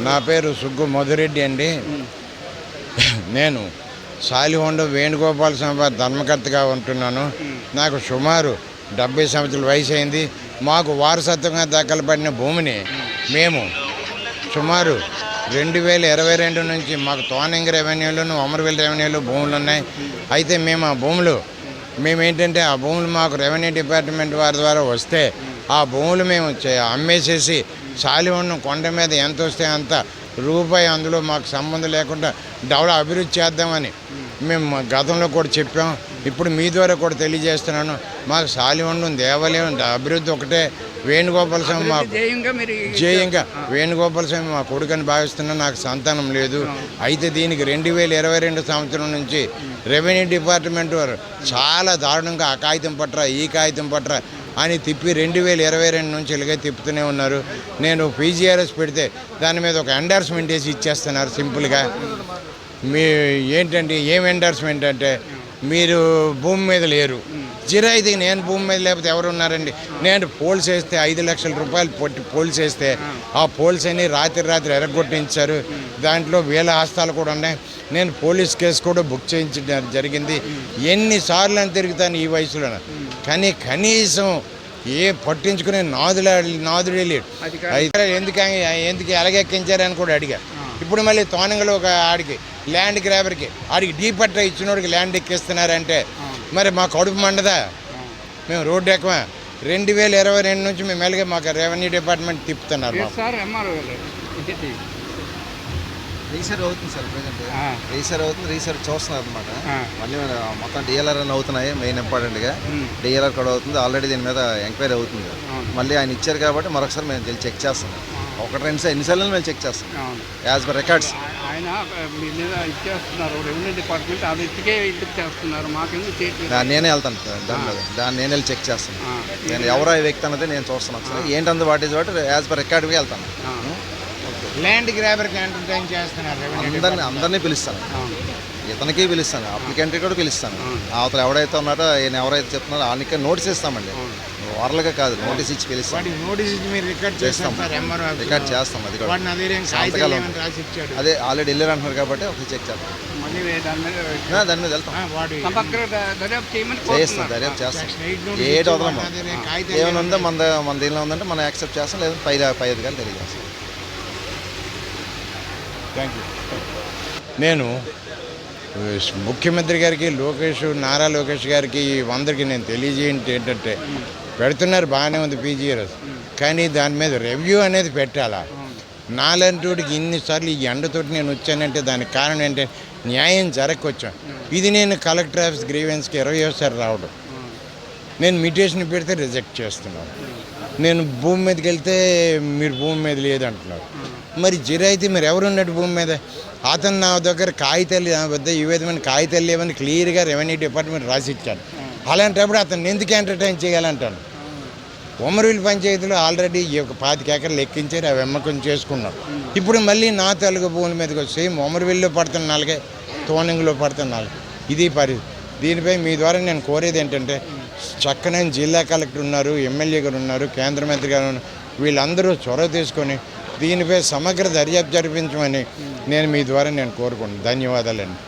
నా పేరు సుగ్గు మధురెడ్డి అండి. నేను సాలిహొండ వేణుగోపాల స్వామి ధర్మకర్తగా ఉంటున్నాను. నాకు సుమారు 70 సంవత్సరాల వయసు అయింది. మాకు వారసత్వంగా దక్కలబడిన భూమిని మేము సుమారు 2022 నుంచి మాకు తోనంగి రెవెన్యూలను అమరవెల్లి రెవెన్యూలు భూములు ఉన్నాయి. అయితే మేము ఆ భూములు మేమేంటంటే ఆ భూములు మాకు రెవెన్యూ డిపార్ట్మెంట్ వారి ద్వారా వస్తే ఆ భూములు మేము అమ్మేసేసి సాలిహొండ కొండ మీద ఎంత వస్తే అంత రూపాయి అందులో మాకు సంబంధం లేకుండా అభివృద్ధి చేద్దామని మేము గతంలో కూడా చెప్పాం. ఇప్పుడు మీ ద్వారా కూడా తెలియజేస్తున్నాను. మాకు సాలిహొండ దేవాలయం అభివృద్ధి ఒకటే. వేణుగోపాల స్వామి మాకు జయంగా వేణుగోపాల స్వామి మా కొడుకని భావిస్తున్నా. నాకు సంతానం లేదు. అయితే దీనికి 2022 సంవత్సరం నుంచి రెవెన్యూ డిపార్ట్మెంట్ వారు చాలా దారుణంగా ఆ కాగితం పట్రా ఈ కాగితం పట్రా అని తిప్పి 2022 నుంచి ఇలాగే తిప్పుతూనే ఉన్నారు. నేను పీజీఆర్ఎస్ పెడితే దాని మీద ఒక ఎండార్స్మెంట్ వేసి ఇచ్చేస్తున్నారు సింపుల్గా. మీ ఏంటంటే ఏం ఎండార్స్మెంట్ అంటే మీరు భూమి మీద లేరు, జిరాయితీకి నేను భూమి మీద లేకపోతే ఎవరు ఉన్నారండి. నేను పోల్స్ వేస్తే 5 లక్షల రూపాయలు పోల్స్ వేస్తే ఆ పోల్స్ అన్ని రాత్రి ఎరగొట్టించారు. దాంట్లో వేల హస్తాలు కూడా ఉన్నాయి. నేను పోలీస్ కేసు కూడా బుక్ చేయించడం జరిగింది. ఎన్నిసార్లు అని తిరుగుతాను ఈ వయసులో, కానీ కనీసం పట్టించుకునే నాదుడే లేడు. అయితే ఎందుకు ఎలాగెక్కించారని కూడా అడిగా. ఇప్పుడు మళ్ళీ తోనంగలో ఒక ఆడికి ల్యాండ్ గ్రాబర్కి ఆడికి డీ పట్ట ఇచ్చినోడికి ల్యాండ్ ఎక్కిస్తున్నారంటే మరి మా కడుపు మండదా? మేము రోడ్డు ఎక్కమా? 2022 నుంచి మేము మెల్లగా మాకు రెవెన్యూ డిపార్ట్మెంట్ తిప్పుతున్నారు. రీసెర్చ్ అవుతుంది సార్, ప్రజెంట్ రీసెర్చ్ అవుతుంది. రీసెర్చ్ చూస్తున్నారు అనమాట. మళ్ళీ మొత్తం డిఎల్ఆర్ అని అవుతున్నాయి. మెయిన్ ఇంపార్టెంట్గా డిఎల్ఆర్ కూడా అవుతుంది. ఆల్రెడీ దీని మీద ఎంక్వైరీ అవుతుంది. మళ్ళీ ఆయన ఇచ్చారు కాబట్టి మరొకసారి మేము వెళ్ళి చెక్ చేస్తాం. ఒకటి రెండు ఎన్నిసార్లు మేము చెక్ చేస్తాం యాజ్ పర్ రికార్డ్స్. ఆయన మీ మీద ఇచ్చేస్తున్నారు, రెవెన్యూ డిపార్ట్మెంట్ అది ఇటుకే ఇంటికి చేస్తున్నారు. మాకెందుకు నేనే వెళ్తాను దాన్ని నేను వెళ్ళి చెక్ చేస్తాను. నేను ఎవరో వ్యక్తి అన్నది నేను చూస్తాను. ఒకసారి ఏంటంటే what is what as per రికార్డ్గా వెళ్తాను. ల్యాండ్ గ్రాబర్కి ఎంటర్టైన్ చేస్తున్నారు. అందరినీ పిలుస్తాను. ఇతనికి పిలుస్తాను, అప్లికెంట్కి కూడా పిలుస్తాను. అవతల ఎవడైతే ఉన్నారో ఆయన ఎవరైతే చెప్తున్నారో వాళ్ళకి నోటీస్ ఇస్తామండి. వారలుగా కాదు, నోటీస్ ఇచ్చి పిలుస్తాం. రికార్డ్ చేస్తాం. అది కూడా అదే ఆల్రెడీ వెళ్ళారు అంటున్నారు కాబట్టి ఒకటి చెక్ చేస్తాం. దాని మీద వెళ్తాం, చేస్తాం, దర్యాప్తు చేస్తాం. ఏటి వదలమ్మా, ఏమైనా ఉందో మన దీనిలో ఉందంటే మనం యాక్సెప్ట్ చేస్తాం, లేదా పై అధికారులు తెలియజేస్తాం. Thank you. నేను ముఖ్యమంత్రి గారికి నారా లోకేష్ గారికి అందరికీ నేను తెలియజేయండి ఏంటంటే పెడుతున్నారు బాగానే ఉంది పీజీఆర్ఎస్, కానీ దాని మీద రివ్యూ అనేది పెట్టాలా. నాలంటోడికి ఇన్నిసార్లు ఈ ఎండతోటి నేను వచ్చానంటే దానికి కారణం ఏంటంటే న్యాయం జరగకొచ్చాను. ఇది నేను కలెక్టర్ ఆఫీస్ గ్రీవెన్స్కి 20 రావడం, నేను మిటేషన్ పెడితే రిజెక్ట్ చేస్తున్నాను. నేను భూమి మీదకి వెళ్తే మీరు భూమి మీద లేదంటున్నారు. మరి జిరాయితీ మీరు ఎవరున్నట్టు భూమి మీద? అతను నా దగ్గర కాగితాలు నా వద్ద ఈ విధమైన కాగితాలు లేవని క్లియర్గా రెవెన్యూ డిపార్ట్మెంట్ రాసిచ్చాను. అలాంటప్పుడు అతను ఎందుకు ఎంటర్టైన్ చేయాలంటాను. ఉమ్మరవెల్లి పంచాయతీలో ఆల్రెడీ ఈ 25 ఎకరాలు ఎక్కించారు, అవి అమ్మకం చేసుకున్నాం. ఇప్పుడు మళ్ళీ నా తెలుగు భూముల మీదకి వచ్చి ఉమ్మరవెల్లిలో పడుతున్న 4, తోనంగిలో పడుతున్న 4. ఇది పరిస్థితి. దీనిపై మీ ద్వారా నేను కోరేది ఏంటంటే చక్కనైన జిల్లా కలెక్టర్ ఉన్నారు, ఎమ్మెల్యే గారు ఉన్నారు, కేంద్ర మంత్రి గారు ఉన్నారు, వీళ్ళందరూ చొరవ తీసుకొని దీనిపై సమగ్ర దర్యాప్తు జరిపించమని నేను మీ ద్వారా కోరుకుంటున్నాను. ధన్యవాదాలండి.